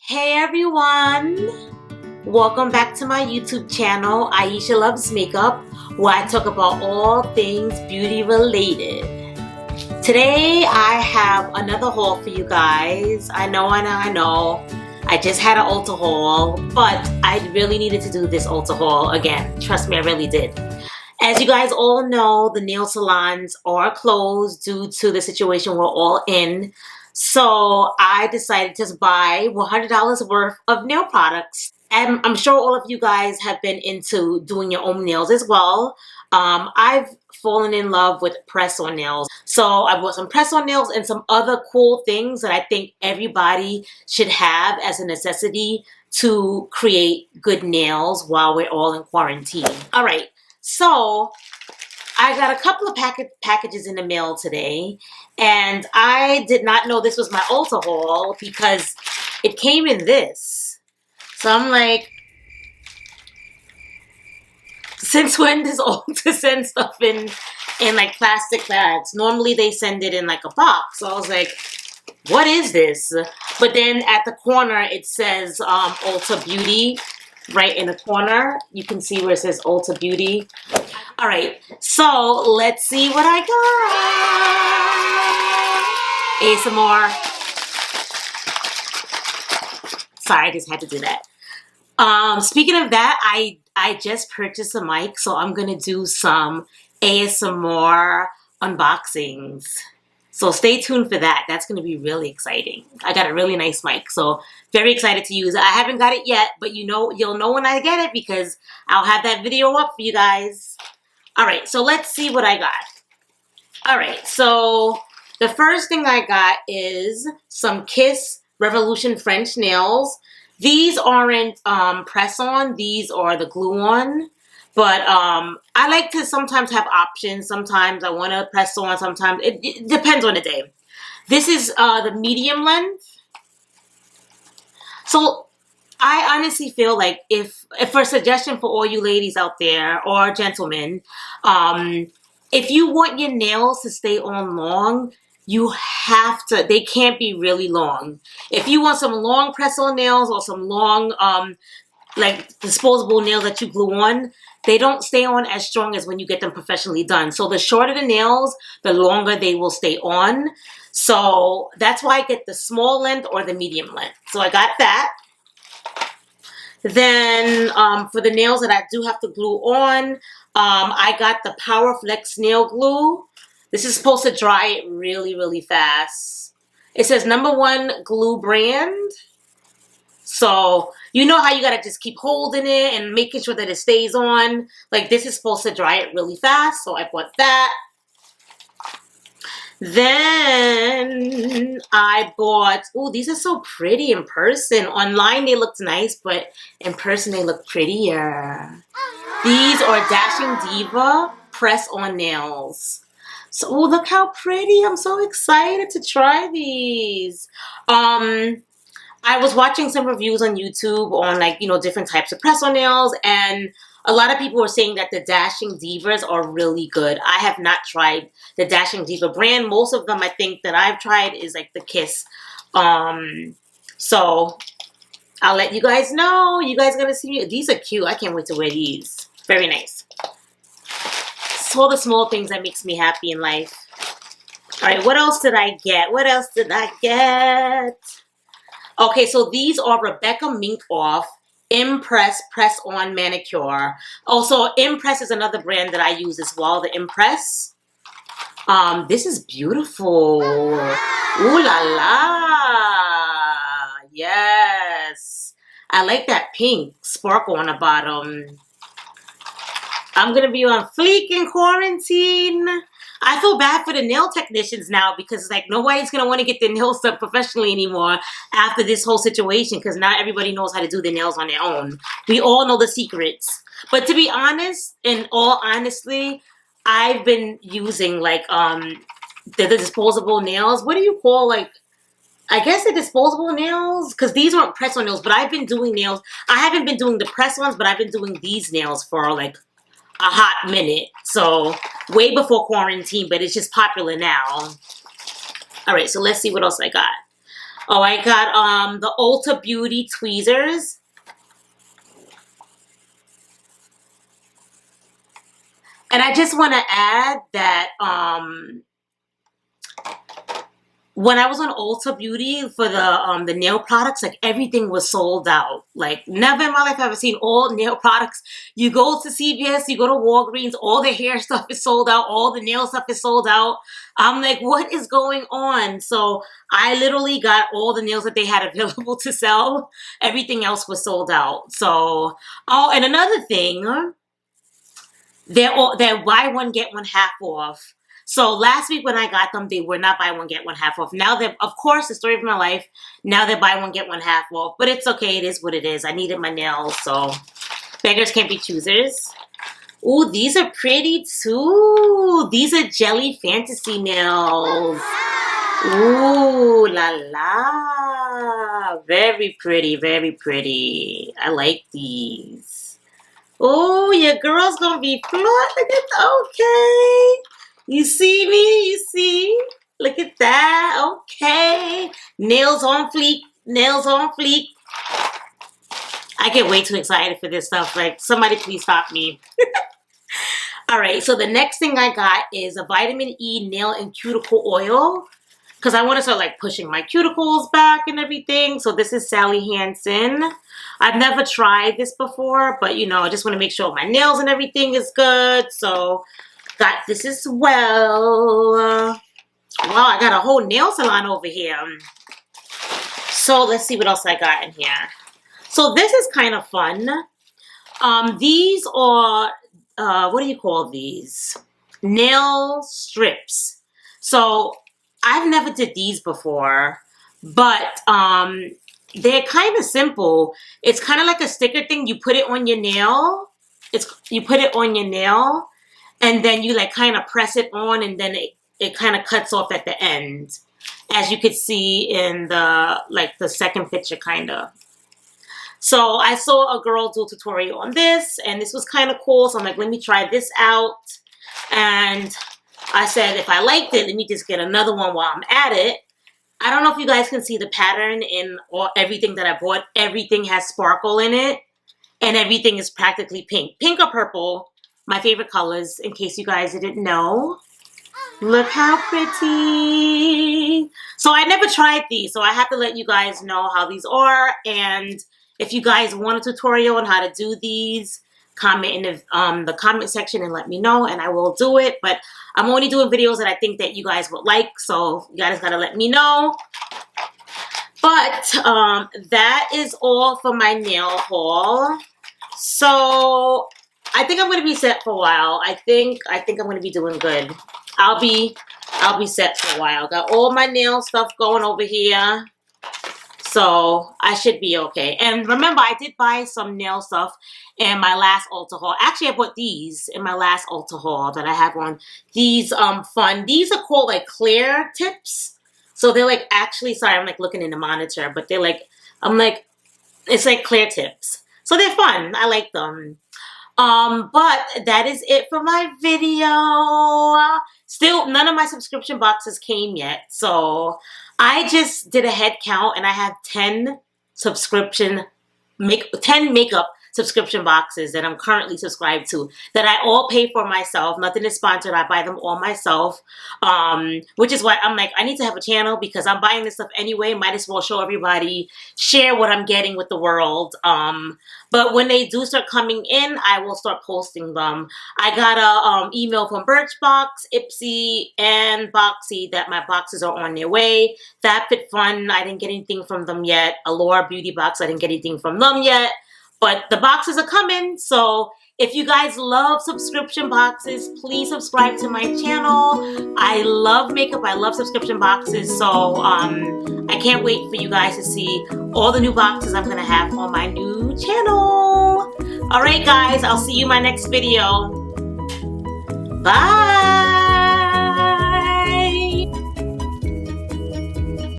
Hey everyone! Welcome back to my YouTube channel, Aisha Loves Makeup, where I talk about all things beauty related. Today I have another haul for you guys. I know. I just had an Ulta haul, but I really needed to do this Ulta haul again. Trust me, I really did. As you guys all know, the nail salons are closed due to the situation we're all in. So I decided to buy $100 worth of nail products. And I'm sure all of you guys have been into doing your own nails as well. I've fallen in love with press-on nails. So I bought some press-on nails and some other cool things that I think everybody should have as a necessity to create good nails while we're all in quarantine. All right, so I got a couple of packages in the mail today, and I did not know this was my Ulta haul because it came in this. So I'm like, since when does Ulta send stuff in like plastic bags? Normally they send it in like a box. So I was like, what is this? But then at the corner it says Ulta Beauty. Right in the corner, you can see where it says Ulta Beauty. All right, so let's see what I got. ASMR. Sorry, I just had to do that. Speaking of that, I just purchased a mic, so I'm gonna do some ASMR unboxings. So stay tuned for that. That's going to be really exciting. I got a really nice mic, so very excited to use it. I haven't got it yet, but you'll know when I get it because I'll have that video up for you guys. All right, so let's see what I got. All right, so the first thing I got is some Kiss Revolution French nails. These aren't press-on. These are the glue-on. But I like to sometimes have options. Sometimes I want to press on. Sometimes it depends on the day. This is the medium length. So I honestly feel like if for a suggestion for all you ladies out there or gentlemen, if you want your nails to stay on long, you have to. They can't be really long. If you want some long press-on nails or some long like disposable nails that you glue on, they don't stay on as strong as when you get them professionally done. So the shorter the nails, the longer they will stay on. So that's why I get the small length or the medium length. So I got that. Then for the nails that I do have to glue on, I got the Power Flex nail glue. This is supposed to dry it really, really fast. It says #1 glue brand. So you know how you gotta just keep holding it and making sure that it stays on. Like this is supposed to dry it really fast, so I bought that. Then I bought, oh, these are so pretty in person. Online they looked nice, but in person they look prettier. These are Dashing Diva press-on nails. So oh, look how pretty. I'm so excited to try these. I was watching some reviews on YouTube on different types of press-on nails, and a lot of people were saying that the Dashing Divas are really good. I have not tried the Dashing Diva brand. Most of them I think that I've tried is like the Kiss. So I'll let you guys know. You guys are going to see me. These are cute. I can't wait to wear these. Very nice. It's all the small things that makes me happy in life. All right, what else did I get? Okay, so these are Rebecca Minkoff Impress Press-On Manicure. Also, Impress is another brand that I use as well, the Impress. This is beautiful. Ooh la la. Yes. I like that pink sparkle on the bottom. I'm going to be on fleek in quarantine. I feel bad for the nail technicians now because like nobody's going to want to get their nails done professionally anymore after this whole situation because not everybody knows how to do their nails on their own. We all know the secrets. But to be honest, in all honesty, I've been using like the disposable nails. What do you call I guess the disposable nails? Because these aren't press-on nails, but I've been doing nails. I haven't been doing the press ones, but I've been doing these nails for like a hot minute. So way before quarantine, but it's just popular now. All right, so let's see what else I got. Oh, I got the Ulta Beauty tweezers. And I just want to add that when I was on Ulta Beauty for the nail products, like everything was sold out. Like never in my life have I seen all nail products. You go to CVS, you go to Walgreens, all the hair stuff is sold out, all the nail stuff is sold out. I'm like, what is going on? So I literally got all the nails that they had available to sell. Everything else was sold out. So, oh, and another thing, they're buy one get one half off. So last week when I got them, they were not buy one get one half off. Now they're, of course, the story of my life. Now they're buy one get one half off, but it's okay. It is what it is. I needed my nails, so beggars can't be choosers. Ooh, these are pretty too. These are Jelly Fantasy nails. Ooh, la la. Very pretty, very pretty. I like these. Oh, your girl's gonna be floored. Look at okay. You see me? You see? Look at that. Okay. Nails on fleek. Nails on fleek. I get way too excited for this stuff. Like, somebody please stop me. All right. So the next thing I got is a vitamin E nail and cuticle oil. Because I want to start like pushing my cuticles back and everything. So this is Sally Hansen. I've never tried this before, but you know, I just want to make sure my nails and everything is good. So got this as well. Wow, I got a whole nail salon over here. So let's see what else I got in here. So this is kind of fun. These are, what do you call these? Nail strips. So I've never did these before, but they're kind of simple. It's kind of like a sticker thing. You put it on your nail. You put it on your nail, and then you like kind of press it on, and then it kind of cuts off at the end, as you could see in the second picture, kind of. So I saw a girl do a tutorial on this, and this was kind of cool. So I'm like, let me try this out, and I said, if I liked it, let me just get another one while I'm at it. I don't know if you guys can see the pattern in everything that I bought. Everything has sparkle in it, and everything is practically pink. Pink or purple, my favorite colors, in case you guys didn't know. Look how pretty. So I never tried these, so I have to let you guys know how these are. And if you guys want a tutorial on how to do these, comment in the comment section and let me know, and I will do it. But I'm only doing videos that I think that you guys would like, so you guys gotta let me know. But that is all for my nail haul. So I think I'm gonna be set for a while. I think I'm gonna be doing good. I'll be set for a while. Got all my nail stuff going over here. So I should be okay. And remember, I did buy some nail stuff in my last Ulta haul. Actually, I bought these in my last Ulta haul that I have on. These fun. These are called like clear tips. So they're like actually, sorry, I'm like looking in the monitor, but they're like, it's like clear tips. So they're fun. I like them. But that is it for my video. Still, none of my subscription boxes came yet. So I just did a head count, and I have 10 makeup subscription boxes that I'm currently subscribed to, that I all pay for myself. Nothing is sponsored. I buy them all myself. Which is why I'm like, I need to have a channel, because I'm buying this stuff anyway. Might as well show everybody, share what I'm getting with the world. But when they do start coming in, I will start posting them. I got a email from Birchbox, Ipsy, and Boxy that my boxes are on their way. FabFitFun, I didn't get anything from them yet. Allure Beauty Box, I didn't get anything from them yet. But the boxes are coming, so if you guys love subscription boxes, please subscribe to my channel. I love makeup. I love subscription boxes, so I can't wait for you guys to see all the new boxes I'm going to have on my new channel. All right, guys, I'll see you in my next video. Bye!